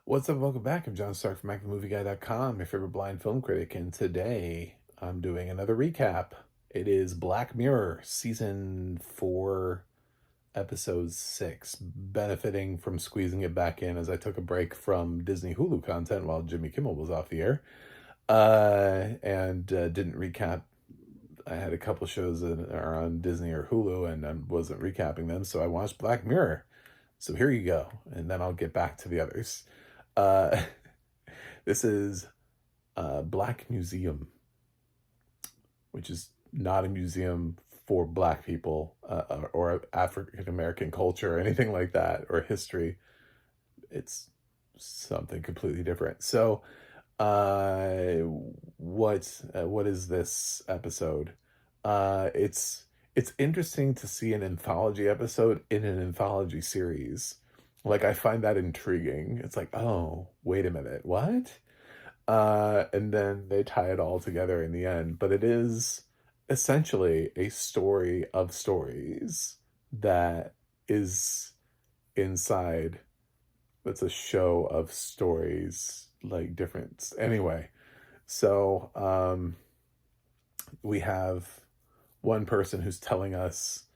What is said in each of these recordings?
What's up? Welcome back. I'm John Stark from MacTheMovieGuy.com, your favorite blind film critic, and today I'm doing another recap. It is Black Mirror, Season 4, Episode 6, benefiting from squeezing it back in as I took a break from Disney Hulu content while Jimmy Kimmel was off the air, and didn't recap. I had a couple shows that are on Disney or Hulu, and I wasn't recapping them, so I watched Black Mirror. So here you go, and then I'll get back to the others. Uh, this is Black Museum, which is not a museum for Black people or African American culture or anything like that, or history. It's something completely different. So, uh, what is this episode? It's interesting to see an anthology episode in an anthology series. Like, I find that intriguing. It's like, oh, wait a minute, what? And then they tie it all together in the end. But it is essentially a story of stories that is inside. It's a show of stories, like different. Anyway, so we have one person who's telling us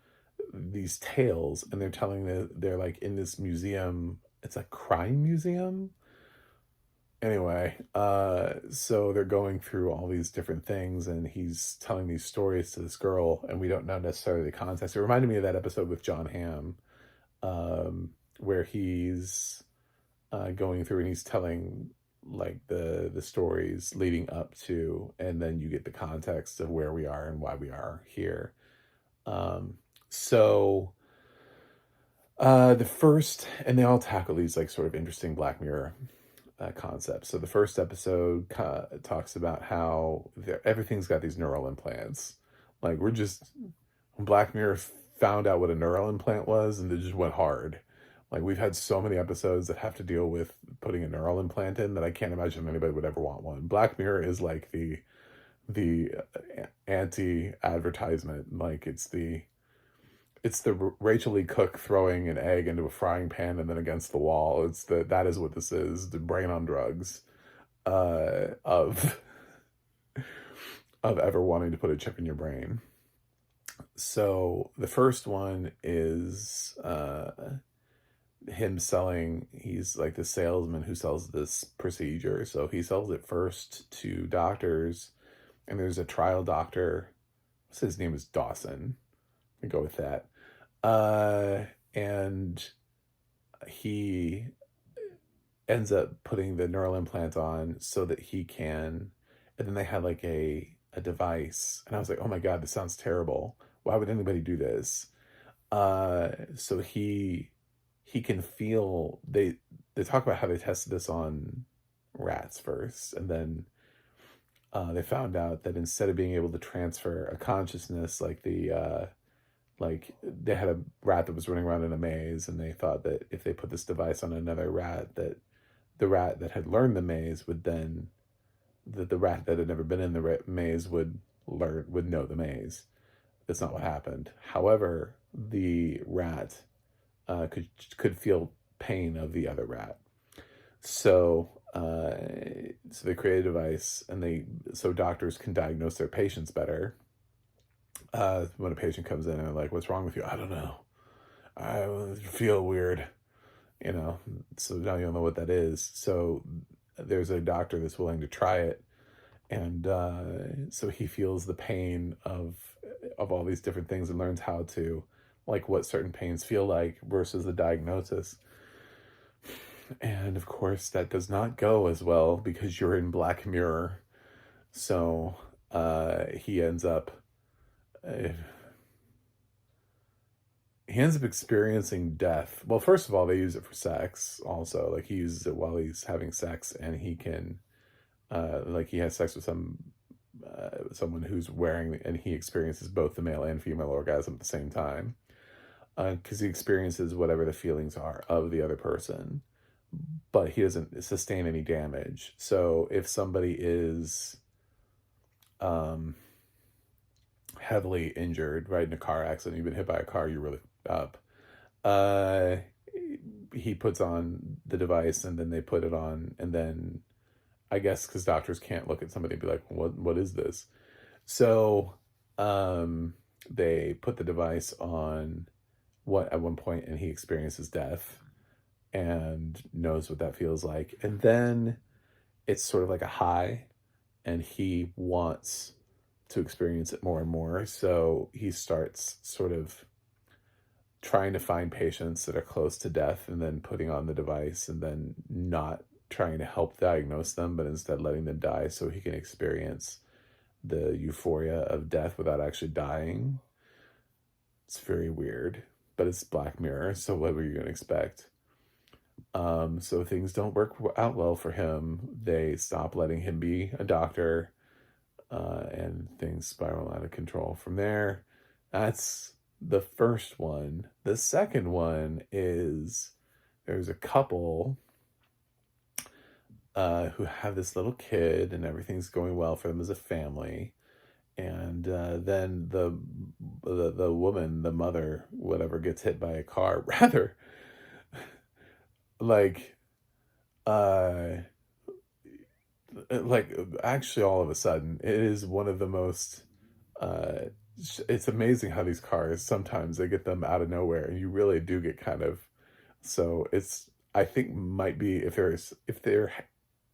these tales, and they're telling they're like in this museum. It's a crime museum. Anyway, so they're going through all these different things, and he's telling these stories to this girl, and we don't know necessarily the context. It reminded me of that episode with John Hamm, where he's going through and he's telling like the stories leading up to, and then you get the context of where we are and why we are here. So the first, and they all tackle these like sort of interesting Black Mirror concepts. So the first episode talks about how everything's got these neural implants. Like Black Mirror found out what a neural implant was, and they just went hard. Like, we've had so many episodes that have to deal with putting a neural implant in that I can't imagine anybody would ever want one. Black Mirror is like the anti-advertisement. Like, it's the Rachel Lee Cook throwing an egg into a frying pan and then against the wall. That is what this is, the brain on drugs of ever wanting to put a chip in your brain. So the first one is him selling. He's like the salesman who sells this procedure. So he sells it first to doctors, and there's a trial doctor. His name is Dawson. I go with that. And he ends up putting the neural implant on so that he can, and then they had like a device, and I was like, oh my God, this sounds terrible. Why would anybody do this? So he can feel, they talk about how they tested this on rats first, and then they found out that instead of being able to transfer a consciousness, like like they had a rat that was running around in a maze, and they thought that if they put this device on another rat, that the rat that had learned the maze would then, that the rat that had never been in the maze would know the maze. That's not what happened. However, the rat could feel pain of the other rat. So so they create a device, and so doctors can diagnose their patients better. When a patient comes in and they're like, "What's wrong with you?" "I don't know. I feel weird." So now you'll know what that is. So there's a doctor that's willing to try it, and so he feels the pain of all these different things and learns how to, like, what certain pains feel like versus the diagnosis. And of course, that does not go as well because you're in Black Mirror. So he ends up uh, experiencing death. Well, first of all, they use it for sex also. Like, he uses it while he's having sex, and he can like, he has sex with someone who's wearing, and he experiences both the male and female orgasm at the same time, because he experiences whatever the feelings are of the other person, but he doesn't sustain any damage. So if somebody is heavily injured, right, in a car accident, you've been hit by a car, you're really up, uh he puts on the device, and then they put it on, and then I guess because doctors can't look at somebody and be like, what is this? So they put the device on what at one point, and he experiences death and knows what that feels like. And then it's sort of like a high, and he wants to experience it more and more. So he starts sort of trying to find patients that are close to death and then putting on the device, and then not trying to help diagnose them, but instead letting them die so he can experience the euphoria of death without actually dying. It's very weird, but it's Black Mirror, so what were you going to expect? So things don't work out well for him. They stop letting him be a doctor, and things spiral out of control from there. That's the first one. The second one is there's a couple who have this little kid, and everything's going well for them as a family. And then the woman, the mother, whatever, gets hit by a car. Rather, like, uh, actually, all of a sudden, it is one of the most. Uh, it's amazing how these cars sometimes they get them out of nowhere, and you really do get kind of. So it's, I think, might be, if there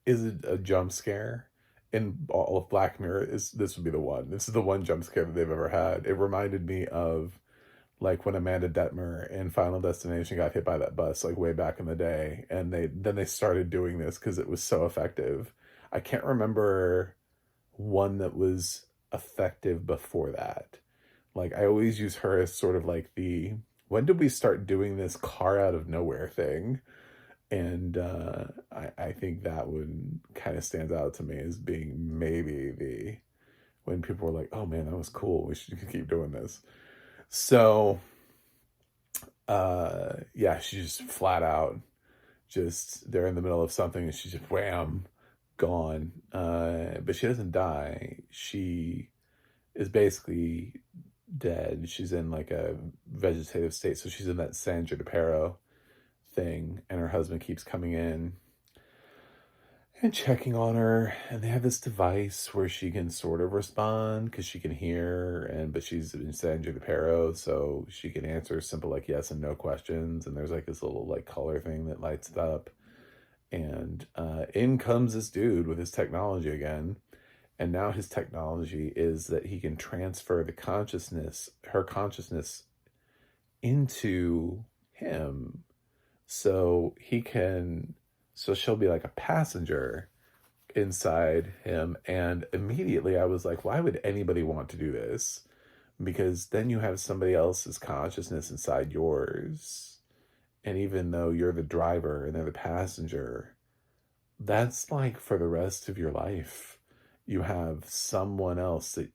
is a jump scare in all of Black Mirror, is this would be the one. This is the one jump scare that they've ever had. It reminded me of like when Amanda Detmer in Final Destination got hit by that bus, like way back in the day, and they started doing this because it was so effective. I can't remember one that was effective before that. Like, I always use her as sort of like the, when did we start doing this car out of nowhere thing? And I think that one kind of stands out to me as being maybe the, when people were like, oh man, that was cool, we should keep doing this. So yeah, she's just flat out, just they're in the middle of something, and she's just wham, gone. But she doesn't die. She is basically dead. She's in like a vegetative state, so she's in that San Junipero thing, and her husband keeps coming in and checking on her, and they have this device where she can sort of respond because she can hear, but she's in San Junipero, so she can answer simple like yes and no questions, and there's like this little like color thing that lights it up, and in comes this dude with his technology again. And now his technology is that he can transfer her consciousness, into him. So she'll be like a passenger inside him. And immediately I was like, why would anybody want to do this? Because then you have somebody else's consciousness inside yours. And even though you're the driver and they're the passenger, that's like for the rest of your life. You have someone else that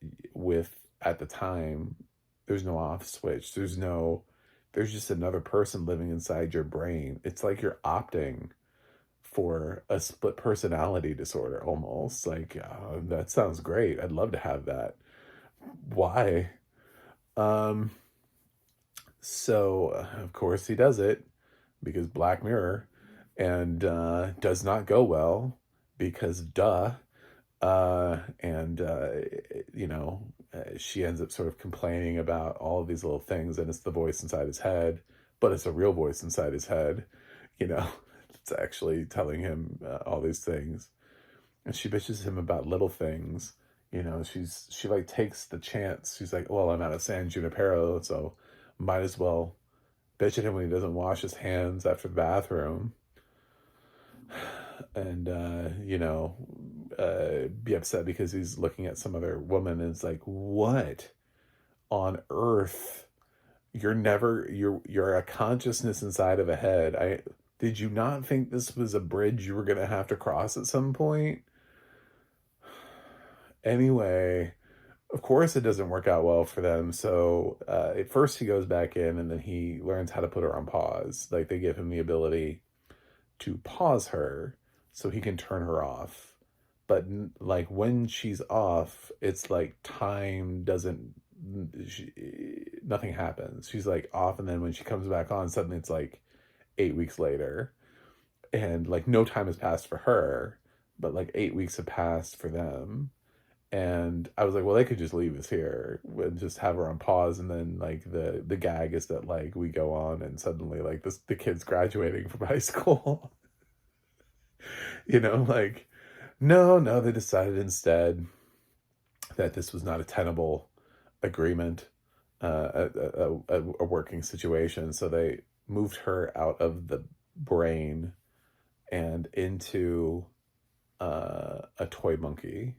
at the time, there's no off switch. There's just another person living inside your brain. It's like you're opting for a split personality disorder almost. Like, that sounds great. I'd love to have that. Why? So of course he does it because Black Mirror, and does not go well because duh. And she ends up sort of complaining about all of these little things, and it's the voice inside his head, but it's a real voice inside his head, it's actually telling him all these things. And she bitches him about little things. She like takes the chance. She's like, well, I'm out of San Junipero, so might as well bitch at him when he doesn't wash his hands after the bathroom. And be upset because he's looking at some other woman, and it's like, what on earth? You're a consciousness inside of a head. Did you not think this was a bridge you were gonna have to cross at some point? Anyway, of course it doesn't work out well for them. So at first he goes back in, and then he learns how to put her on pause. Like, they give him the ability to pause her so he can turn her off. But like when she's off, it's like time doesn't, nothing happens. She's like off, and then when she comes back on, suddenly it's like 8 weeks later. And like no time has passed for her, but like 8 weeks have passed for them. And I was like, well, they could just leave us here and just have her on pause. And then like the gag is that like we go on and suddenly like the kid's graduating from high school. Like, no, they decided instead that this was not a tenable agreement, a working situation. So they moved her out of the brain and into a toy monkey,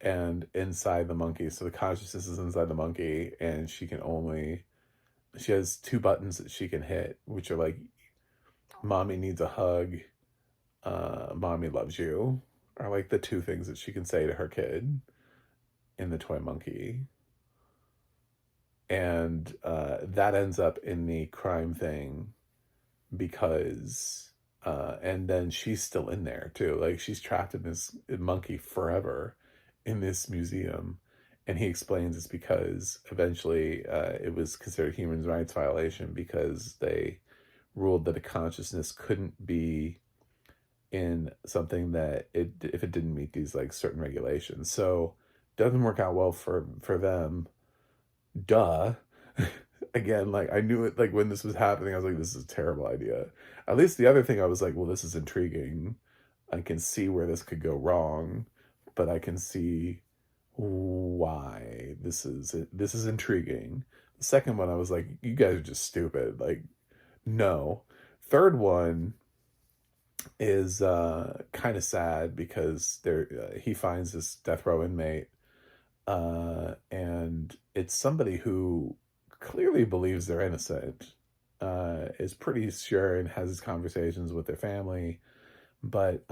and inside the monkey. So the consciousness is inside the monkey, and she has two buttons that she can hit, which are like, mommy needs a hug, mommy loves you, are like the two things that she can say to her kid in the toy monkey. And that ends up in the crime thing because and then she's still in there too. Like she's trapped in this monkey forever in this museum. And he explains it's because eventually it was considered a human rights violation because they ruled that a consciousness couldn't be in something that if it didn't meet these like certain regulations. So doesn't work out well for them. Duh. Again, like I knew it, like when this was happening, I was like, this is a terrible idea. At least the other thing I was like, well, this is intriguing. I can see where this could go wrong, but I can see why this is intriguing. The second one, I was like, you guys are just stupid. Like, no. Third one is kind of sad because he finds this death row inmate, and it's somebody who clearly believes they're innocent, is pretty sure and has his conversations with their family, but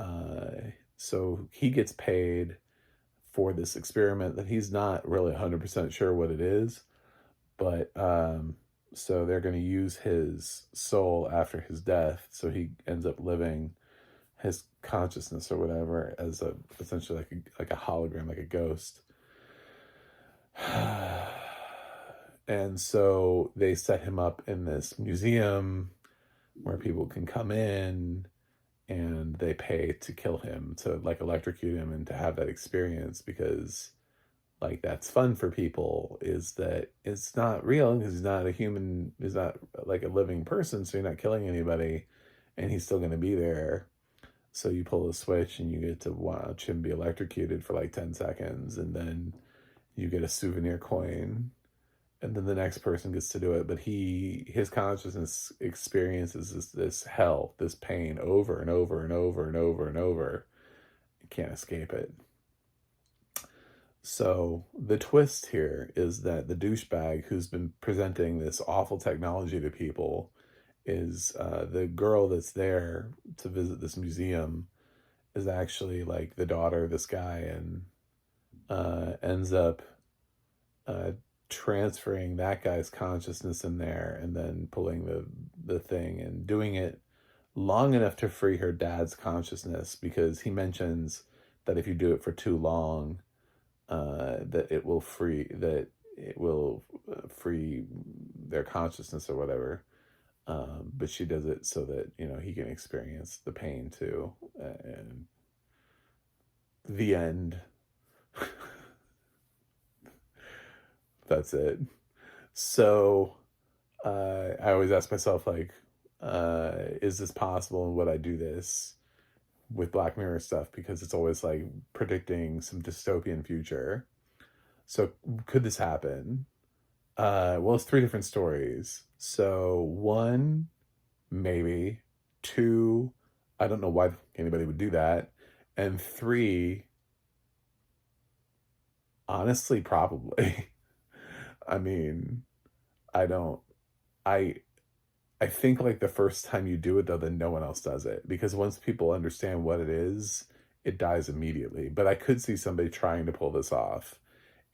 so he gets paid for this experiment that he's not really 100% sure what it is, but so they're going to use his soul after his death, so he ends up living his consciousness or whatever as essentially like a hologram, like a ghost. And so they set him up in this museum where people can come in and they pay to kill him, to like electrocute him and to have that experience, because like that's fun for people, is that it's not real because he's not a human, he's not like a living person, so you're not killing anybody and he's still going to be there. So you pull the switch and you get to watch him be electrocuted for like 10 seconds, and then you get a souvenir coin, and then the next person gets to do it. But his consciousness experiences this hell, this pain over and over and over and over and over. You can't escape it. So the twist here is that the douchebag who's been presenting this awful technology to people is the girl that's there to visit this museum is actually like the daughter of this guy, and ends up transferring that guy's consciousness in there and then pulling the thing and doing it long enough to free her dad's consciousness, because he mentions that if you do it for too long, that it will free their consciousness or whatever. But she does it so that, he can experience the pain too. And the end. That's it. So I always ask myself, like, is this possible, and would I do this with Black Mirror stuff? Because it's always like predicting some dystopian future. So could this happen? Well, it's 3 different stories. So 1, maybe. 2, I don't know why anybody would do that. And 3, honestly, probably. I mean, I think like the first time you do it though, then no one else does it, because once people understand what it is, it dies immediately. But I could see somebody trying to pull this off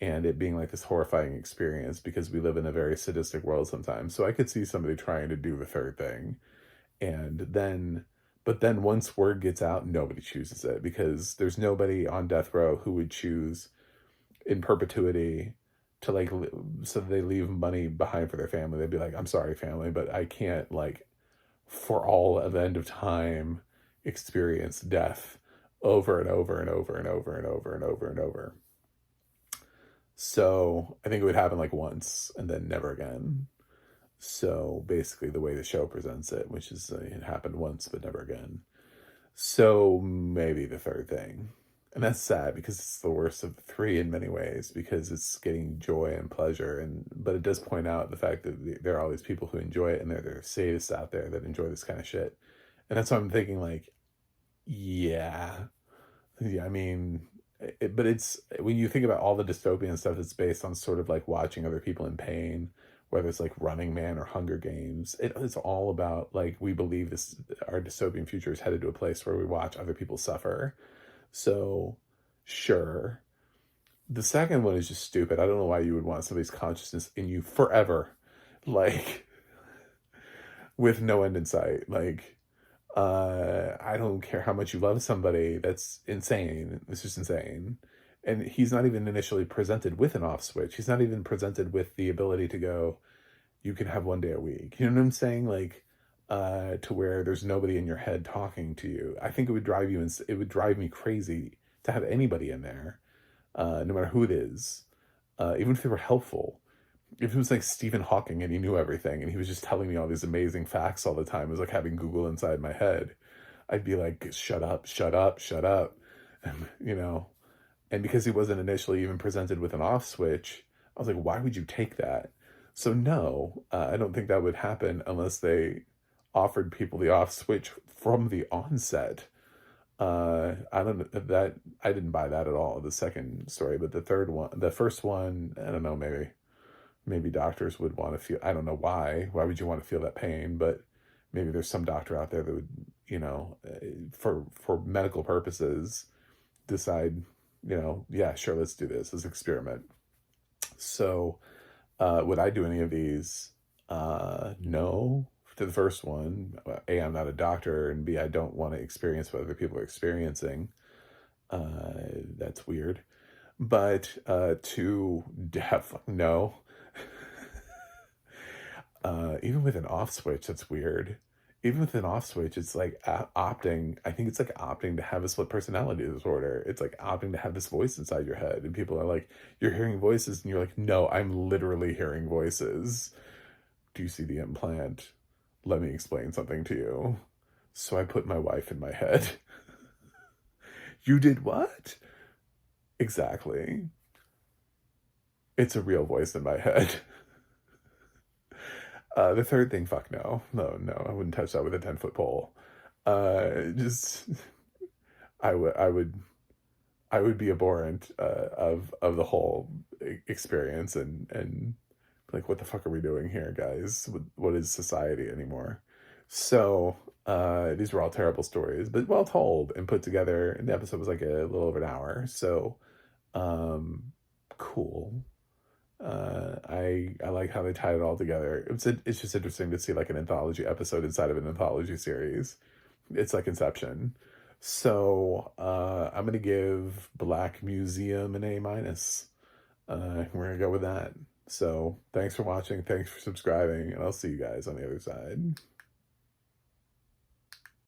and it being like this horrifying experience, because we live in a very sadistic world sometimes. So I could see somebody trying to do the third thing. But then once word gets out, nobody chooses it, because there's nobody on death row who would choose in perpetuity to like, so they leave money behind for their family. They'd be like, I'm sorry, family, but I can't like for all of the end of time experience death over and over and over and over and over and over and over. So I think it would happen like once and then never again. So basically the way the show presents it, which is it happened once but never again. So maybe the third thing. And that's sad because it's the worst of the three in many ways, because it's getting joy and pleasure. But it does point out the fact that there are all these people who enjoy it, and there are sadists out there that enjoy this kind of shit. And that's why I'm thinking, like, yeah. Yeah, I mean, but it's when you think about all the dystopian stuff, it's based on sort of like watching other people in pain, whether it's like Running Man or Hunger Games. It's all about like we believe this our dystopian future is headed to a place where we watch other people suffer. So, sure. The second one is just stupid. I don't know why you would want somebody's consciousness in you forever, like with no end in sight. Like, I don't care how much you love somebody. That's insane. It's just insane. And he's not even initially presented with an off switch. He's not even presented with the ability to go, you can have one day a week. You know what I'm saying? Like, to where there's nobody in your head talking to you. I think it would drive you, it would drive me crazy to have anybody in there, no matter who it is, even if they were helpful. If it was like Stephen Hawking and he knew everything and he was just telling me all these amazing facts all the time, it was like having Google inside my head. I'd be like, shut up, shut up, shut up. And, you know, and because he wasn't initially even presented with an off switch, I was like, why would you take that? So no, I don't think that would happen unless they offered people the off switch from the onset. I don't that I didn't buy that at all, the second story, but the first one, I don't know, maybe doctors would want to feel, I don't know why would you want to feel that pain, but maybe there's some doctor out there that would, you know, for medical purposes decide, you know, yeah, sure, let's do this experiment. So would I do any of these? No. To the first one, A, I'm not a doctor, and B, I don't want to experience what other people are experiencing. That's weird. But to no. Even with an off switch, that's weird. Even with an off switch, it's like opting. I think it's like opting to have a split personality disorder. It's like opting to have this voice inside your head. And people are like, you're hearing voices. And you're like, no, I'm literally hearing voices. Do you see the implant? Let me explain something to you. So I put my wife in my head. You did what? Exactly. It's a real voice in my head. The third thing, fuck no. No, I wouldn't touch that with a 10-foot pole. Just, I would be abhorrent of the whole experience and like, what the fuck are we doing here, guys? What is society anymore? So, these were all terrible stories, but well told and put together. And the episode was like a little over an hour. So, cool. I like how they tied it all together. It's just interesting to see like an anthology episode inside of an anthology series. It's like Inception. So I'm gonna give Black Museum an A minus. We're gonna go with that. So thanks for watching, thanks for subscribing, and I'll see you guys on the other side.